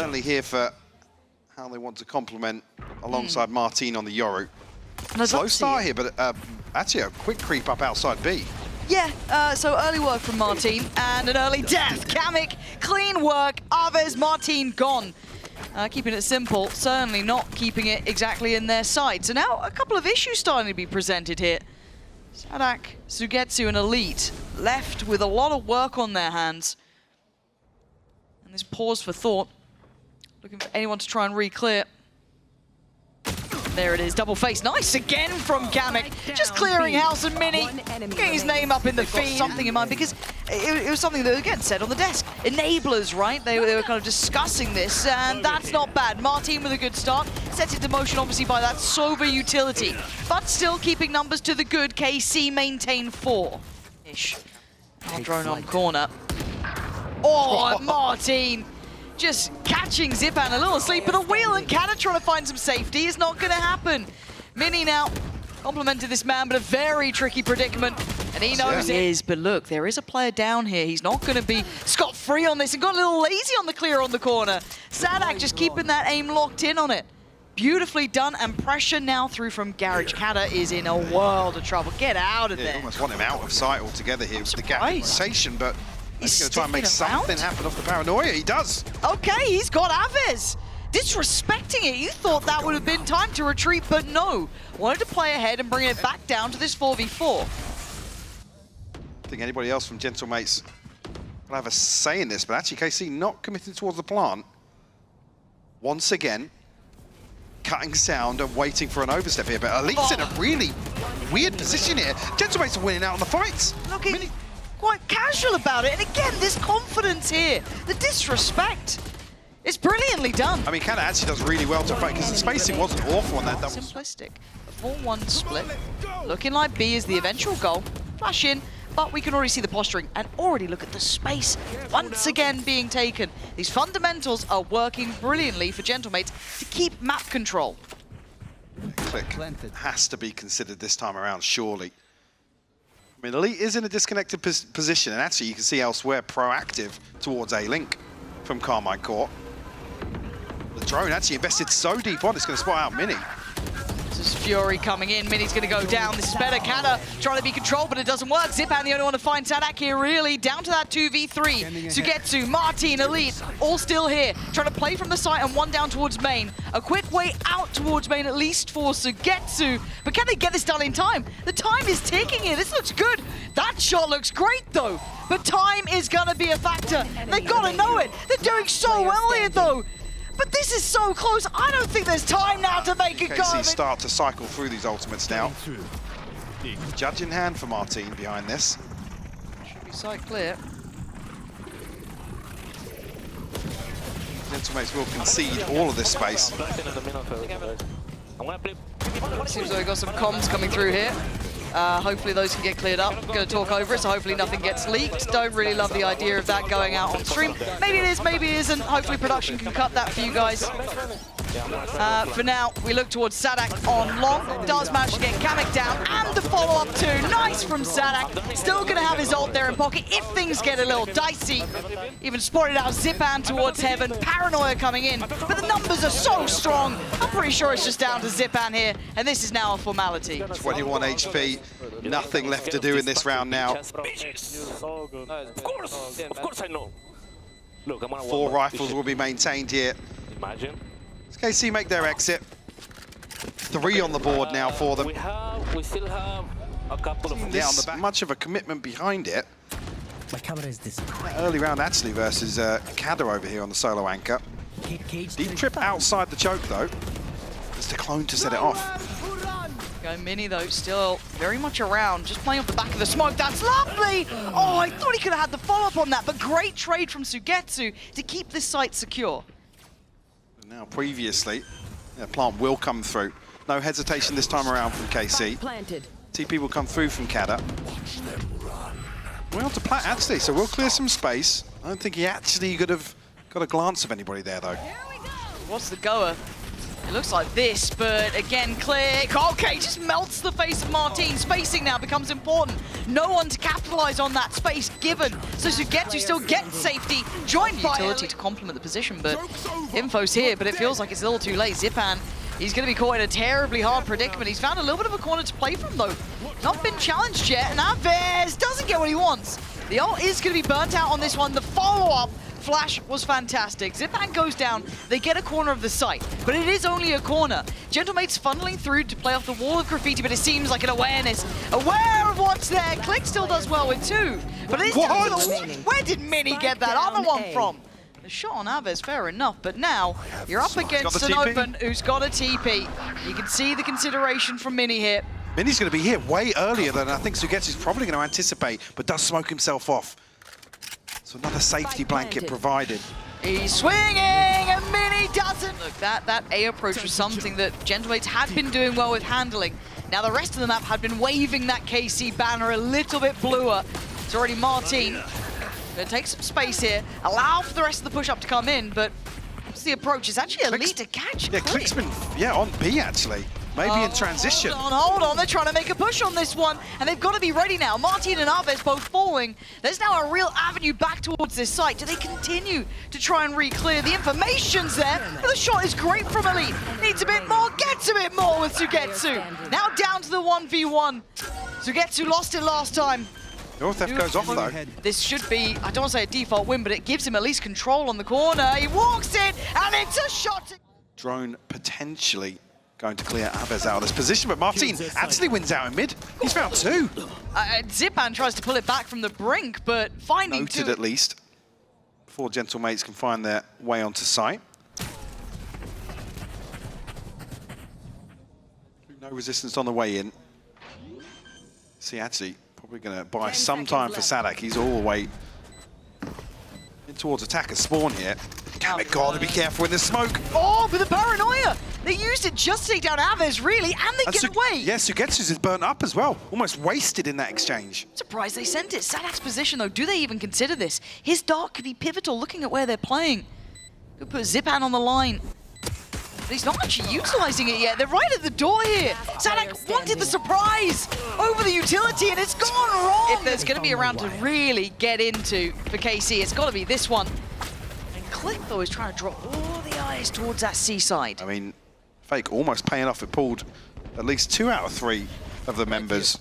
Certainly here for how they want to complement alongside Marteen on the Yoru. Slow start here, but actually a quick creep up outside B. Yeah, so early work from Marteen and an early death. kamyk, clean work. Ave's Marteen gone. Keeping it simple, certainly not keeping it exactly in their sight. So now a couple of issues starting to be presented here. saadhak, SUYGETSU and Elite left with a lot of work on their hands. And this pause for thought, looking for anyone to try and re-clear. There it is, double face. Nice again from kamyk. Just clearing house and Minny, getting his name up in the feed. Something in mind, because it was something that, again, said on the desk. Enablers, right? They were kind of discussing this, and that's not bad. Marteen with a good start. Set into motion, obviously, by that Sova utility. But still keeping numbers to the good. KC maintain 4-ish. Drone on corner. Oh, Marteen! Just catching Zyppan a little asleep at the wheel, and Kada trying to find some safety is not going to happen. Minny now complimented this man, but a very tricky predicament, and he knows it is. But look, there is a player down here. He's not going to be scot-free on this, and got a little lazy on the clear on the corner. saadhak just keeping that aim locked in on it. Beautifully done, and pressure now through from Garage. Kada is in a world of trouble. Get out of there. You almost want him out of sight altogether here with the gap rotation, but he's going to try and make something happen off the paranoia. He does. Okay, he's got Aves. Disrespecting it. You thought that would have been time to retreat, but no. Wanted to play ahead and bring it back down to this 4v4. I think anybody else from Gentlemates will have a say in this, but actually KC not committing towards the plant. Once again, cutting sound and waiting for an overstep here, but Elite's in a really weird position here. Gentlemates are winning out on the fights. Looking quite casual about it, and again, this confidence here, the disrespect. It's brilliantly done. I mean, Kada actually does really well to fight, because the spacing wasn't awful on that. Simplistic. A 4-1 split. Looking like B is the eventual goal. Flash in, but we can already see the posturing and already look at the space once again being taken. These fundamentals are working brilliantly for Gentlemates to keep map control. Click has to be considered this time around, surely. I mean, Elite is in a disconnected position, and actually you can see elsewhere proactive towards A-Link from Karmine Corp. The drone actually invested so deep on, it's going to spot out Minny. This is Fury coming in. Minny's going to go down. This is better. Kada trying to be controlled, but it doesn't work. Zyppan the only one to find saadhak here, really. Down to that 2v3. SUYGETSU, Marteen, Elite, all still here. Trying to play from the site and one down towards main. A quick way out towards main, at least for SUYGETSU. But can they get this done in time? The time is ticking here. This looks good. That shot looks great, though. But time is going to be a factor. They've got to know it. They're doing so well here, though. But this is so close. I don't think there's time now to make a go. KC start to cycle through these ultimates now. Judge in hand for Marteen behind this. Should be site clear. Gentlemates will concede all of this space. Seems like we've got some comms coming through here. Hopefully those can get cleared up. I'm going to talk over it, so hopefully nothing gets leaked. Don't really love the idea of that going out on stream. Maybe it is, maybe it isn't. Hopefully production can cut that for you guys. For now, we look towards saadhak on long. Does manage to get kamyk down, and the follow-up too. Nice from saadhak. Still going to have his ult there in pocket if things get a little dicey. Even spotted out Zyppan towards heaven. Paranoia coming in, but the numbers are so strong. I'm pretty sure it's just down to Zyppan here, and this is now a formality. 21 HP, nothing left to do in this round now. Of course I know. Look, 4 rifles will be maintained here. Imagine. KC make their exit. 3 on the board now for them. We still have a couple of This much of a commitment behind it. My camera is this. Early round actually versus Kada over here on the solo anchor. Deep trip outside the choke though. It's the clone to set it off. Go Minny though, still very much around, just playing off the back of the smoke. That's lovely! Oh, I thought he could have had the follow-up on that, but great trade from SUYGETSU to keep this site secure. Now previously, the plant will come through. No hesitation this time around from KC. TP will come through from Kada. We're on to plant actually, so we'll clear some space. I don't think he actually could have got a glance of anybody there though. What's the goer? It looks like this, but again, Click. Okay, just melts the face of marteen. Spacing now becomes important. No one to capitalize on that space given. So SUYGETSU still gets safety, joined by utility to complement the position, but info's here, but it feels like it's a little too late. Zyppan, he's going to be caught in a terribly hard predicament. He's found a little bit of a corner to play from, though. Not been challenged yet, and Avez doesn't get what he wants. The ult is going to be burnt out on this one. The follow-up flash was fantastic. Zyppan goes down, they get a corner of the site, but it is only a corner. Gentlemate's funneling through to play off the wall of graffiti, but it seems like an awareness. Aware of what's there. Click still does well with 2. But it is down to the, where did Minny get that other one from? The shot on Avez, fair enough, but now you're up against an open who's got a TP. You can see the consideration from Minny here. Minny's going to be here way earlier than I think SUYGETSU's probably going to anticipate, but does smoke himself off. So another safety blanket provided. He's swinging, and Minny doesn't. Look, that A approach was something that Gentlemates had been doing well with handling. Now the rest of the map had been waving that KC banner a little bit bluer. It's already marteen. Gonna take some space here, allow for the rest of the push-up to come in, but what's the approach? It's actually elite to catch. Yeah, Click's been, on B actually. Maybe in transition. Hold on, they're trying to make a push on this one, and they've got to be ready now. Marteen and Avez both falling. There's now a real avenue back towards this site. Do they continue to try and re-clear? The information's there, but the shot is great from Elite. Needs a bit more, gets a bit more with SUYGETSU. Now down to the 1v1. SUYGETSU lost it last time. North F goes off though. This should be, I don't want to say a default win, but it gives him at least control on the corner. He walks in, and it's a shot. Drone potentially going to clear Avez out of this position, but marteen actually wins out in mid. He's found 2. Zyppan tries to pull it back from the brink, but finding Noted 2. at least, before Gentlemates can find their way onto site. No resistance on the way in. See, actually, probably going to buy some time for saadhak. He's all the way in towards attacker spawn here. kamyk got to be careful in the smoke. Oh, but the paranoia! They used it just to take down Avez, really, and they get away. Yes, SUYGETSU's is burnt up as well. Almost wasted in that exchange. Surprised they sent it. saadhak's position, though, do they even consider this? His dart could be pivotal looking at where they're playing. Could put Zyppan on the line. But he's not actually utilizing it yet. They're right at the door here. saadhak wanted the surprise over the utility, and it's gone wrong. If there's going to be a round to really get into for KC, it's got to be this one. And Click, though, is trying to draw all the eyes towards that seaside. I mean, Fake almost paying off. It pulled at least 2 out of 3 of the members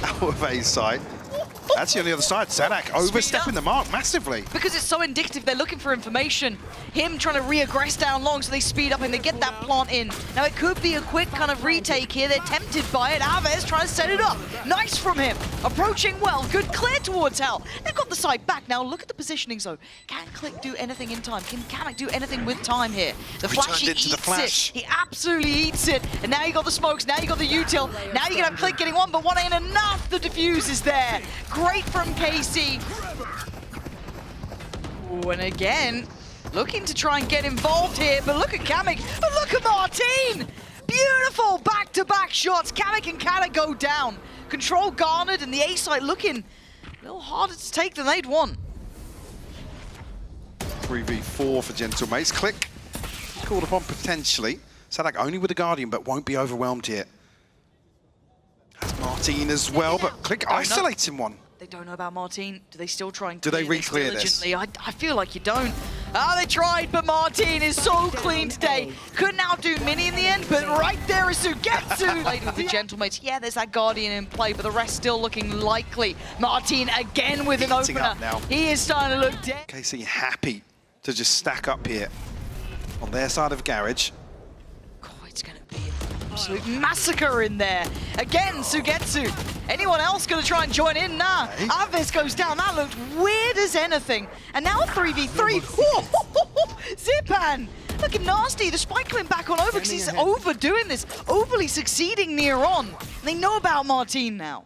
out of A's side. Actually, on the other side, saadhak overstepping the mark massively. Because it's so indicative, they're looking for information. Him trying to re-aggress down long so they speed up and they get that plant in. Now it could be a quick kind of retake here. They're tempted by it. Avez trying to set it up. Nice from him. Approaching well. Good clear towards Hell. They've got the side back. Now look at the positioning zone. Can Click do anything in time? Can kamyk do anything with time here? The flash, he eats it. He absolutely eats it. And now you got the smokes. Now you got the util. Now you can have Click getting one, but one ain't enough. The defuse is there. Great from KC. Ooh, and again, looking to try and get involved here, but look at kamyk, but look at marteen! Beautiful back-to-back shots. kamyk and Kada go down. Control garnered, and the A site looking a little harder to take than they'd want. 3v4 for Gentlemates. Click called upon potentially. saadhak only with the Guardian, but won't be overwhelmed here. That's marteen as well, but Click isolating one. They don't know about marteen. Do they still try and do they re-clear this? I feel like you don't. Ah, they tried, but marteen is so clean today. Couldn't outdo Minny in the end, but right there is SUYGETSU. Played with the Gentlemates. Yeah, there's that Guardian in play, but the rest still looking likely. marteen again with an opener. Now. He is starting to look dead. KC happy to just stack up here on their side of garage. God, it's going to be an absolute massacre in there. Again, SUYGETSU. Anyone else going to try and join in? Nah. Hey. Aves goes down. That looked weird as anything. And now 3v3. Zyppan. Looking nasty. The spike coming back on over because he's overdoing this. Overly succeeding near on. And they know about marteen now.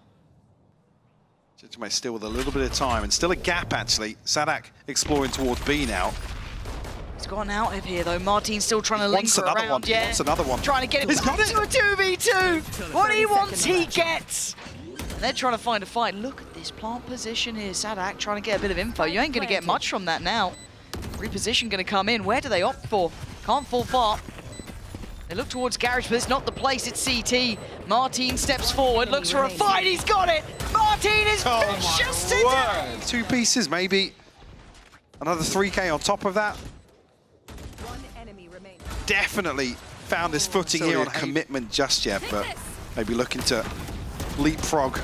Gentlemates still with a little bit of time and still a gap actually. saadhak exploring towards B now. He's gone out of here though. marteen's still trying to linger around. Yeah. Wants another one. Trying to get him back to a 2v2. What he wants, he gets. And they're trying to find a fight. Look at this plant position here. saadhak trying to get a bit of info. You ain't going to get much from that now. Reposition going to come in. Where do they opt for? Can't fall far. They look towards Garage, but it's not the place. It's CT. Marteen steps forward, looks for a fight. He's got it. Marteen is vicious to death. 2 pieces, maybe. Another 3K on top of that. Definitely found his footing here on commitment just yet, but maybe looking to leapfrog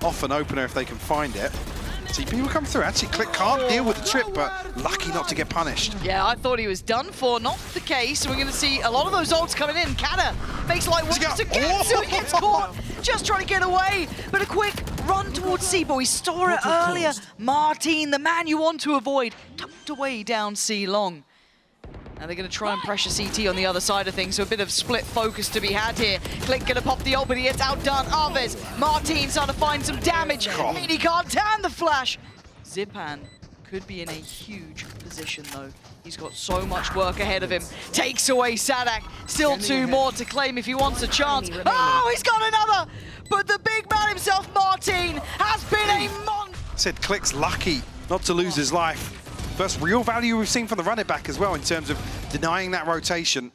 off an opener if they can find it. TP will come through. Actually, Click can't deal with the trip, but lucky not to get punished. Yeah, I thought he was done for. Not the case. We're going to see a lot of those ults coming in. Kada makes light work to get so he gets caught. Just trying to get away, but a quick run towards C, but we saw it earlier. Marteen, the man you want to avoid, tucked away down C long. Now they're going to try and pressure CT on the other side of things, so a bit of split focus to be had here. Click going to pop the ult, but he gets outdone. Aves, Marteen starting to find some damage. Minny can't turn the flash. Zyppan could be in a huge position, though. He's got so much work ahead of him. Takes away saadhak. Still 2 more to claim if he wants a chance. Oh, he's got another! But the big man himself, Marteen, has been a monster. Said Click's lucky not to lose his life. First real value we've seen from the running back as well in terms of denying that rotation.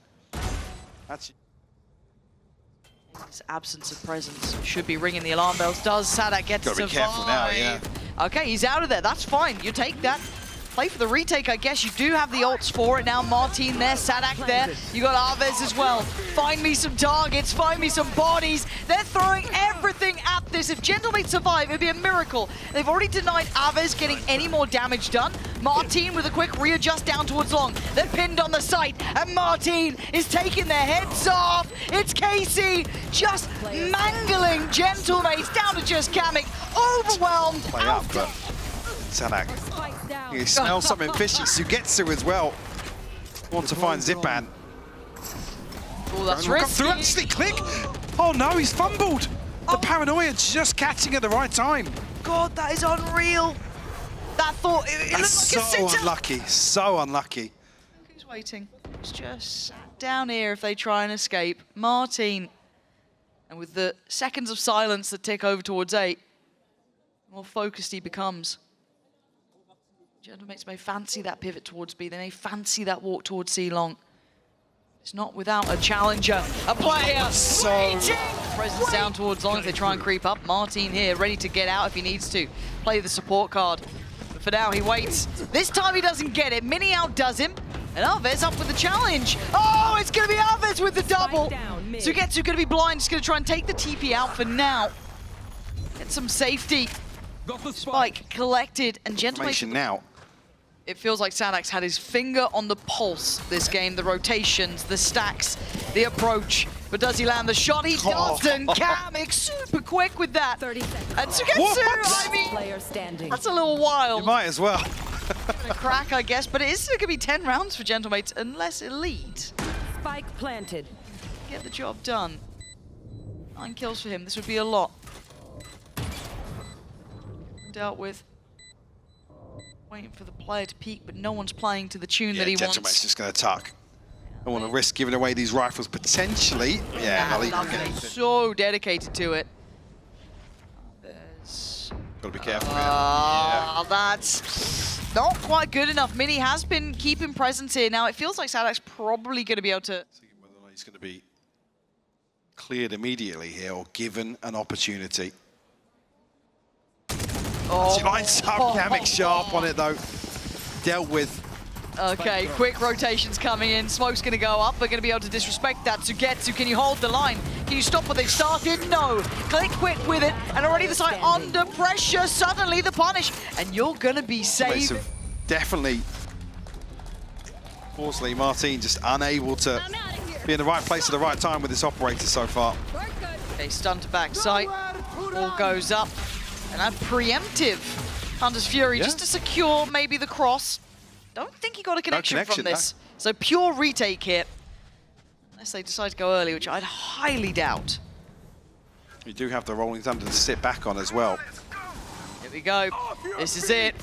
That's His absence of presence should be ringing the alarm bells. Does saadhak get to Gotta be survive? careful now, yeah. Okay, he's out of there. That's fine. You take that. Play for the retake, I guess. You do have the ults for it now. Marteen there, saadhak there. You got Aves as well. Find me some targets, find me some bodies. They're throwing everything at this. If Gentlemates survive, it'd be a miracle. They've already denied Aves getting any more damage done. Marteen with a quick readjust down towards long. They're pinned on the site, and Marteen is taking their heads off. It's Casey just mangling Gentlemates down to just kamyk. Overwhelmed. play up, but saadhak. You smell something fishy. SUYGETSU as well. Want to find Zyppan. Oh, that's Come through, risky. actually, Click. Oh no, he's fumbled. The paranoia just catching at the right time. God, that is unreal. That thought, it looked like That's a so sitter. unlucky, so unlucky. Who's waiting? It's just sat down here if they try and escape. Marteen. And with the seconds of silence that tick over towards 8, the more focused he becomes. Gentlemates may fancy that pivot towards B. They may fancy that walk towards C long. It's not without a challenger, a player. Waiting. Presence down towards long if they try and creep up. Marteen here, ready to get out if he needs to. Play the support card. But for now, he waits. This time he doesn't get it. Minny outdoes him. And Aves up with the challenge. Oh, it's going to be Aves with the double. SUYGETSU going to be blind. Just going to try and take the TP out for now. Get some safety. Spike collected. And Gentlemates Now. it feels like saadhak's had his finger on the pulse this game. The rotations, the stacks, the approach. But does he land the shot? He does, and kamyk super quick with that. 30 seconds. And SUYGETSU, I mean, Player standing. that's a little wild. You might as well. A crack, I guess, but it is still going to be 10 rounds for Gentlemates, unless Elite Spike planted. get the job done. 9 kills for him. This would be a lot. Dealt with. Waiting for the player to peak, but no one's playing to the tune that he Gentlemates wants. just going to tuck. Don't want to risk giving away these rifles potentially. Yeah, Ah, Malik will lovely. get it. So dedicated to it. There's... Got to be careful here. That's not quite good enough. Minny has been keeping presence here. Now, it feels like saadhak's probably going to be able to... Thinking whether or not he's going to be cleared immediately here or given an opportunity. Oh. She lines up kamyk sharp on it though. Dealt with. Okay, quick rotations coming in. Smoke's going to go up. We're going to be able to disrespect that. SUYGETSU, can you hold the line? Can you stop what they've started? No. Click quick with it. And already the side under pressure. Suddenly the punish. And you're going to be Gentlemates saved. have definitely. Fortunately, Marteen just unable to be in the right place at the right time with this operator so far. Okay, stun to back sight. All goes up. And that preemptive Hunter's Fury just to secure maybe the cross. Don't think he got a connection from this. So pure retake here. Unless they decide to go early, which I'd highly doubt. You do have the Rolling Thunder to sit back on as well. Here we go. This is it.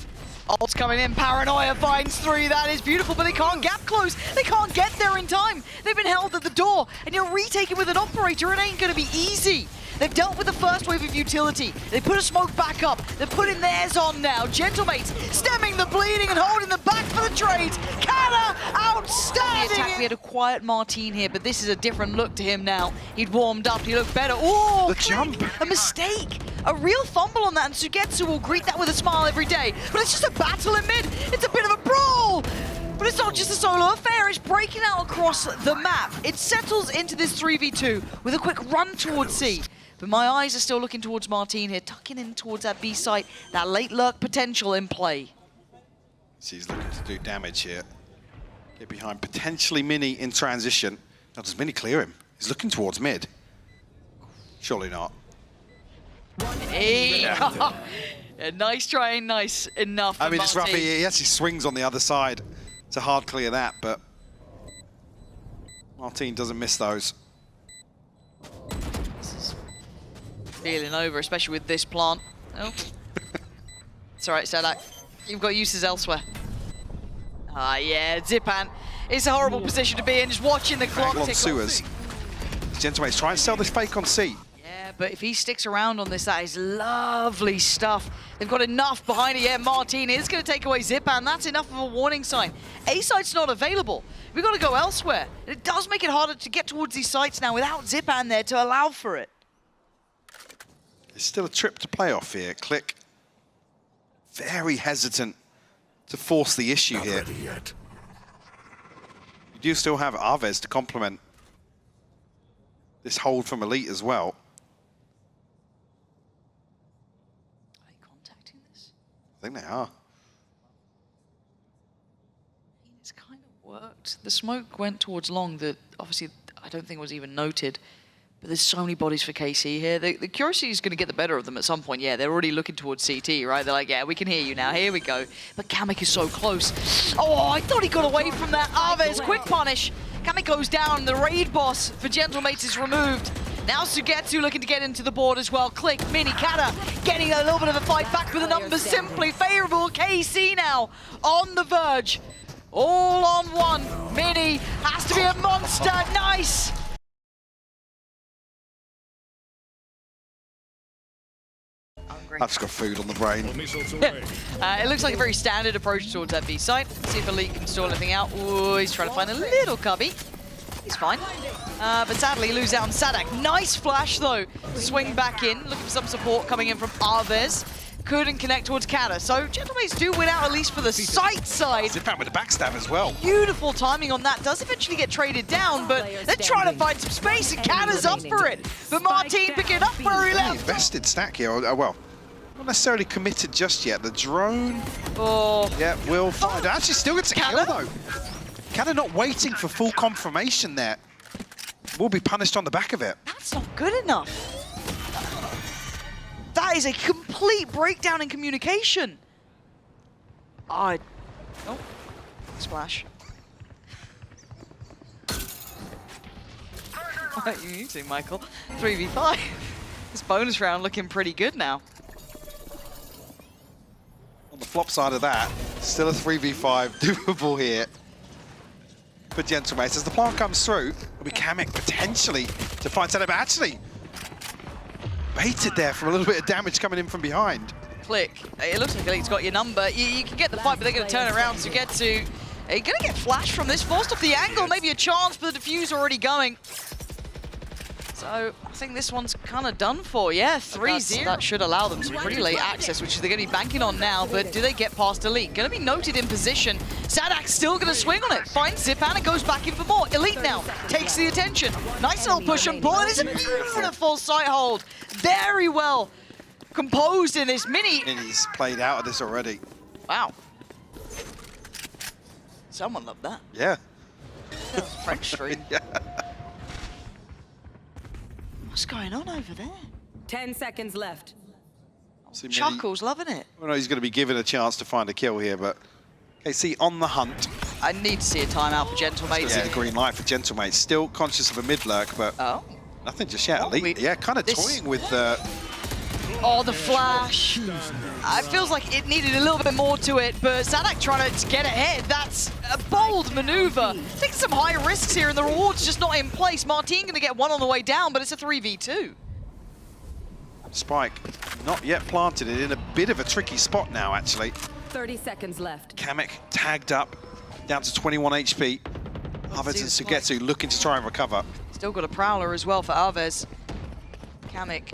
Ult's coming in. Paranoia finds 3. That is beautiful, but they can't gap close. They can't get there in time. They've been held at the door, and you're retaking with an operator. It ain't going to be easy. They've dealt with the first wave of utility. They put a smoke back up. They're putting theirs on now. Gentlemates stemming the bleeding and holding them back for the trades. Kada, outstanding! The attack, we had a quiet Marteen here, but this is a different look to him now. He'd warmed up, he looked better. Oh, the jump! A mistake! A real fumble on that, and SUYGETSU will greet that with a smile every day. But it's just a battle in mid. It's a bit of a brawl! But it's not just a solo affair, it's breaking out across the map. It settles into this 3v2 with a quick run towards C. But my eyes are still looking towards Marteen here, tucking in towards that B site, that late lurk potential in play. He's looking to do damage here. Get behind potentially Minny in transition. Now does Minny clear him? He's looking towards mid. Surely not. Hey. Yeah, nice try, nice enough. I mean, it's rough. Marteen. He actually swings on the other side to hard clear that, but Marteen doesn't miss those. This is feeling over, especially with this plant. Oh. It's all right, saadhak. You've got uses elsewhere. Ah, yeah, Zyppan. It's a horrible position to be in, just watching the clock Angle on tick sewers. Gentlemates try and sell this fake on C. Yeah, but if he sticks around on this, that is lovely stuff. They've got enough behind it. Yeah, Marteen is going to take away Zyppan. That's enough of a warning sign. A site's not available. We've got to go elsewhere. It does make it harder to get towards these sites now without Zyppan there to allow for it. There's still a trip to playoff here. Click. Very hesitant to force the issue here. You do still have Aves to complement this hold from Elite as well. Are they contacting this? I think they are. It's kind of worked. The smoke went towards long that obviously I don't think was even noted. But there's so many bodies for KC here. The curiosity is going to get the better of them at some point. Yeah, they're already looking towards CT, right? They're like, yeah, we can hear you now. Here we go. But kamyk is so close. Oh, I thought he got away from that. Aves, quick punish. kamyk goes down. The raid boss for Gentlemates is removed. Now SUYGETSU looking to get into the board as well. Click, Minny, Kada getting a little bit of a fight back, but the numbers simply favorable. KC now on the verge. All on one. Minny has to be a monster. Nice. I've just got food on the brain. It looks like a very standard approach towards that B site. See if Elite can stall anything out. Ooh, he's trying to find a little cubby. He's fine. But sadly, he loses out on saadhak. Nice flash, though, to swing back in. Looking for some support coming in from Aves. Couldn't connect towards Kada. So Gentlemates do win out, at least for the site side. Zyppan with the backstab as well. Beautiful timing on that. Does eventually get traded down, but they're trying to find some space, and Kada's up for it. But Marteen picking it up where he left. Invested stack here. Well, not necessarily committed just yet. The drone, Oh, yeah, will find. Actually, still gets a kill Kada? though. Kada not waiting for full confirmation there. Will be punished on the back of it. that's not good enough. That is a complete breakdown in communication. Oh, splash. What are you using, Michael? 3v5. This bonus round looking pretty good now. On the flop side of that, still a 3v5 doable here for Gentlemates. As the plant comes through, it'll be kamyk potentially to find saadhak, but actually baited there from a little bit of damage coming in from behind. Click. It looks like Elite's got your number. You can get the fight, but they're going to turn around. SUYGETSU are you going to get flashed from this? Forced off the angle. Maybe a chance, but the diffuse already going. So I think this one's kind of done for. Yeah, 3-0. That should allow them some pretty late access, which they're going to be banking on now. But do they get past Elite? Going to be noted in position. saadhak's still going to swing on it. Finds Zyppan and goes back in for more. Elite now takes the attention. Nice little push and pull. And it's a beautiful sight hold. Very well composed in this Minny. Minny's played out of this already. Wow. Someone loved that. Yeah. French stream. Yeah. What's going on over there? 10 seconds left. See, Minny, Chuckles, loving it. well, no, he's going to be given a chance to find a kill here, but KC on the hunt. I need to see a timeout for Gentlemates. See the green light for Gentlemates. Still conscious of a mid lurk, but Oh. nothing just yet. Oh, Elite, yeah, kind of this- toying with Oh, the flash. It feels like it needed a little bit more to it, but saadhak trying to get ahead. That's a bold maneuver. Taking some high risks here, and the reward's just not in place. Marteen going to get one on the way down, but it's a 3v2. Spike not yet planted. It in a bit of a tricky spot now, actually. 30 seconds left. kamyk tagged up, down to 21 HP. Aves and SUYGETSU looking to try and recover. Still got a prowler as well for Aves. kamyk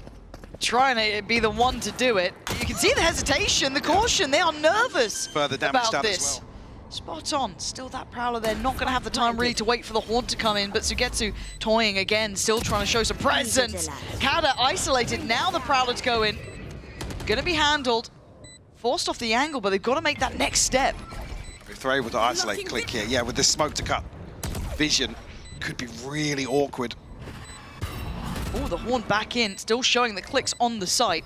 trying to be the one to do it. You can see the hesitation, the caution. They are nervous Further damage about done as this. well. Spot on. Still that prowler there. Not going to have the time really to wait for the haunt to come in, but SUYGETSU toying again, still trying to show some presence. Kada isolated. Now the prowler to go in. Going to be handled. Forced off the angle, but they've got to make that next step. If they're able to isolate Click here, yeah, with this smoke to cut vision, could be really awkward. Oh, the horn back in, still showing the Click's on the site.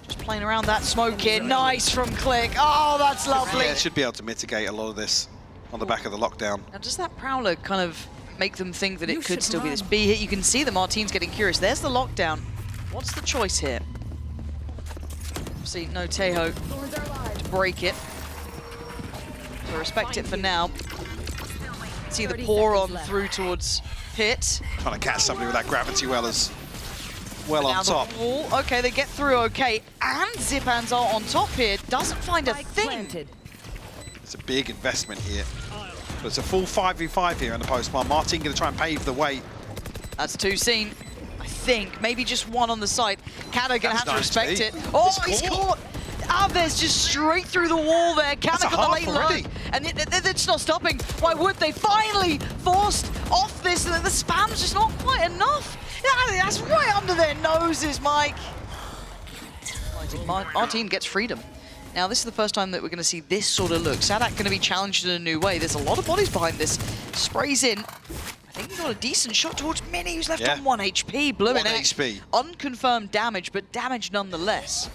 Just playing around that smoke here. Nice from Click. Oh, that's lovely. Yeah, should be able to mitigate a lot of this on the back of the lockdown. Now, does that prowler kind of make them think that it could still be this B hit? You can see the marteen's getting curious. There's the lockdown. What's the choice here? See, no Teho to break it. So respect it for now. See the pour on through towards Pit. Trying to catch somebody with that gravity well on Down top. the wall. Okay, they get through okay. And Zyppans are on top here. Doesn't find a thing. It's a big investment here. But it's a full 5v5 here in the postman. marteen going to try and pave the way. That's two seen. I think maybe just one on the side. Kada gonna have to respect it. It's Oh, he's caught. Aves just straight through the wall there. kamyk on the late already. look. And it's not stopping. Why would they? Finally forced off this. The spam's just not quite enough. That's right under their noses, Mike. marteen gets freedom. Now, this is the first time that we're going to see this sort of look. saadhak going to be challenged in a new way. There's a lot of bodies behind this. Sprays in. I think he got a decent shot towards Minny, who's left on 1 HP. Blew in 1 HP. Unconfirmed damage, but damage nonetheless.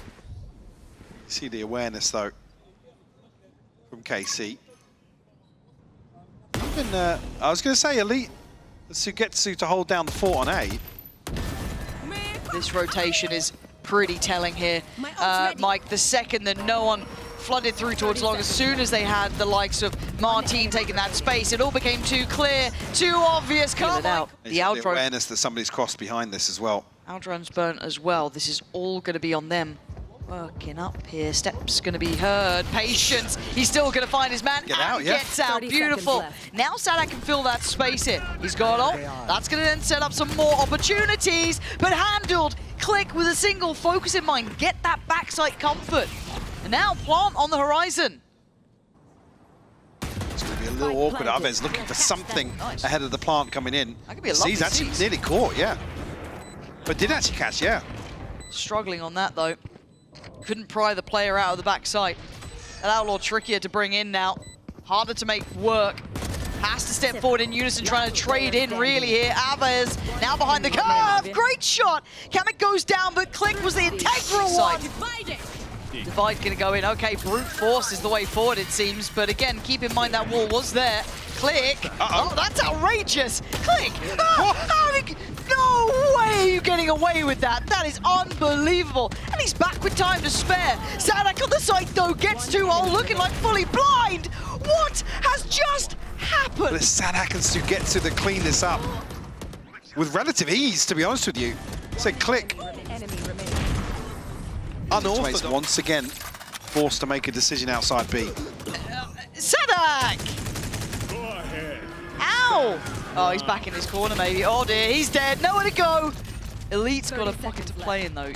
See the awareness, though, from KC. Even, I was going to say, Elite SUYGETSU to hold down the fort on A. This rotation is pretty telling here. Mike, the second that no one flooded through towards long, as soon as they had the likes of marteen taking that space, it all became too clear, too obvious. Feel it out. The The awareness that somebody's crossed behind this as well. Aldron's burnt as well. This is all going to be on them. Working up here, steps going to be heard. Patience, he's still going to find his man. Get out, and yeah. gets out, 30 beautiful. seconds left. Now saadhak can fill that space here. He's got ult, that's going to then set up some more opportunities, but handled. Click with a single focus in mind, get that backside comfort. And now plant on the horizon. It's going to be a little awkward. Aves looking for something ahead of the plant coming in. That could be a lovely He's actually seize. nearly caught, yeah. But did actually catch, yeah. Struggling on that though. Couldn't pry the player out of the backside. That outlaw trickier to bring in now. Harder to make work. Has to step forward in unison, trying to trade in really here. Aves now behind the curve. Great shot. kamyk goes down, but Click was the integral one. Divide gonna go in. Okay, brute force is the way forward, it seems. But again, keep in mind that wall was there. Click. Oh, that's outrageous. Click. No way are you getting away with that. That is unbelievable. And he's back with time to spare. saadhak on the side, though, gets too old, looking like fully blind. What has just happened? But it's saadhak and SUYGETSU that clean this up with relative ease, to be honest with you. So Click, unorthodox, once again forced to make a decision outside B. saadhak! Ow! Oh, he's back in his corner, maybe. Oh dear, he's dead. Nowhere to go. Elite's got a pocket to play in, though.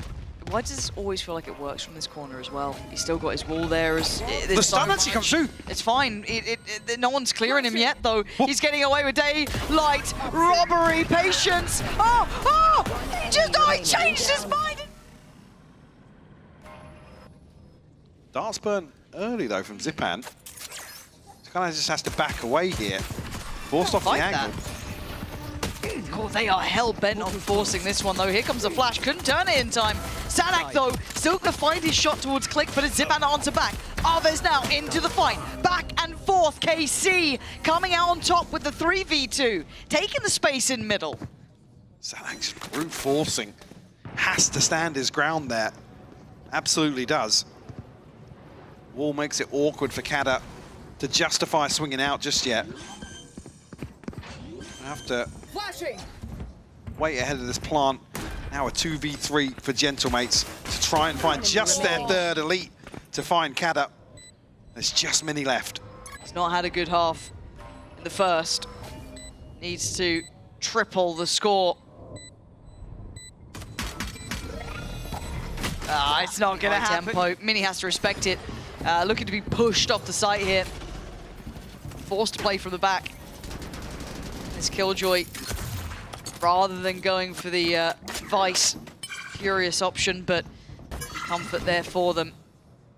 Why does this always feel like it works from this corner as well? He's still got his wall there. The stun actually comes through. It's fine. No one's clearing him yet, though. He's getting away with daylight, robbery, patience. He changed his mind. Darts burn early, though, from Zyppan. Kind of just has to back away here. Forced off the angle. God, they are hell-bent on forcing this one, though. Here comes the flash. Couldn't turn it in time. saadhak, though, still going to find his shot towards Click, but it's Zyppan onto back. Aves now into the fight. Back and forth. KC coming out on top with the 3v2. Taking the space in middle. saadhak's brute forcing. Has to stand his ground there. Absolutely does. Wall makes it awkward for Kada to justify swinging out just yet. Have to wait ahead of this plant. Now a 2v3 for Gentlemates to try and find just their third elite to find Kada. There's just Minny left. He's not had a good half in the first. Needs to triple the score. It's not going to happen. Tempo. Minny has to respect it. Looking to be pushed off the site here. Forced to play from the back. It's Killjoy. Rather than going for the Vice, curious option, but comfort there for them.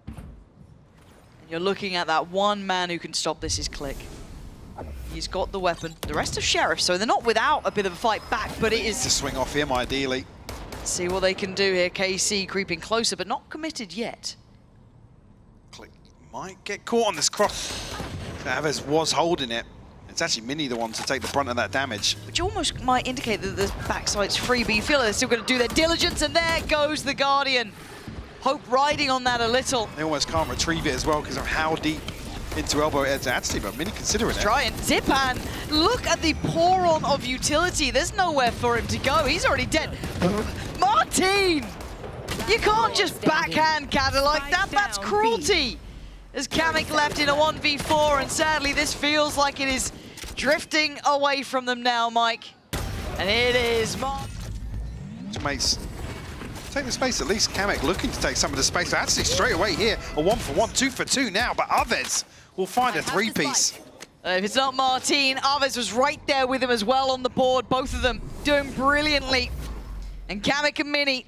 And you're looking at that one man who can stop this is Click. He's got the weapon. The rest of Sheriff, so they're not without a bit of a fight back, but it is... To swing off him, ideally. See what they can do here. KC creeping closer, but not committed yet. Click might get caught on this cross. Chavez was holding it. It's actually Minny the one to take the brunt of that damage. Which almost might indicate that the backside's free, but you feel like they're still going to do their diligence, and there goes the Guardian. Hope riding on that a little. They almost can't retrieve it as well because of how deep into elbow it's actually, but Minny considering it. Trying. Zyppan, look at the pour-on of utility. There's nowhere for him to go. He's already dead. Marteen! You can't just backhand Kada like that. That's cruelty. As kamyk left in a 1v4, and sadly this feels like it is drifting away from them now, Mike. And it is Mates, take the space at least. kamyk looking to take some of the space. Actually, straight away here, a 1-for-1, 2-for-2 now, but Avez will find a three-piece. If it's not Marteen, Avez was right there with him as well on the board. Both of them doing brilliantly. And kamyk and Minny.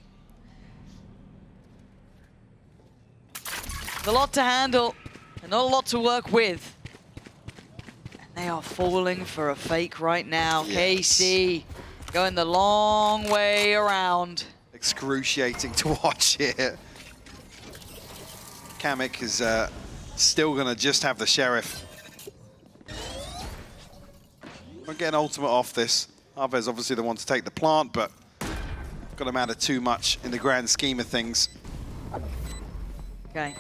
A lot to handle and not a lot to work with. And they are falling for a fake right now. Yes. KC going the long way around. Excruciating to watch here. kamyk is still going to just have the Sheriff. Won't get an ultimate off this. Ave's obviously the one to take the plant, but got to matter too much in the grand scheme of things. Okay.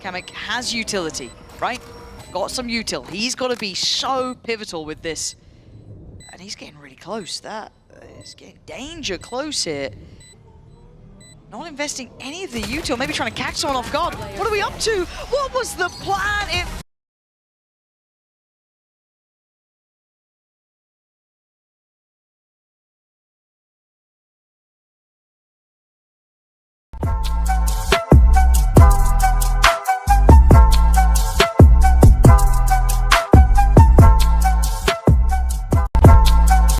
kamyk has utility, right? Got some util. He's got to be so pivotal with this. And he's getting really close. That is getting danger close here. Not investing any of the util, maybe trying to catch someone off guard. What are we up to? What was the plan?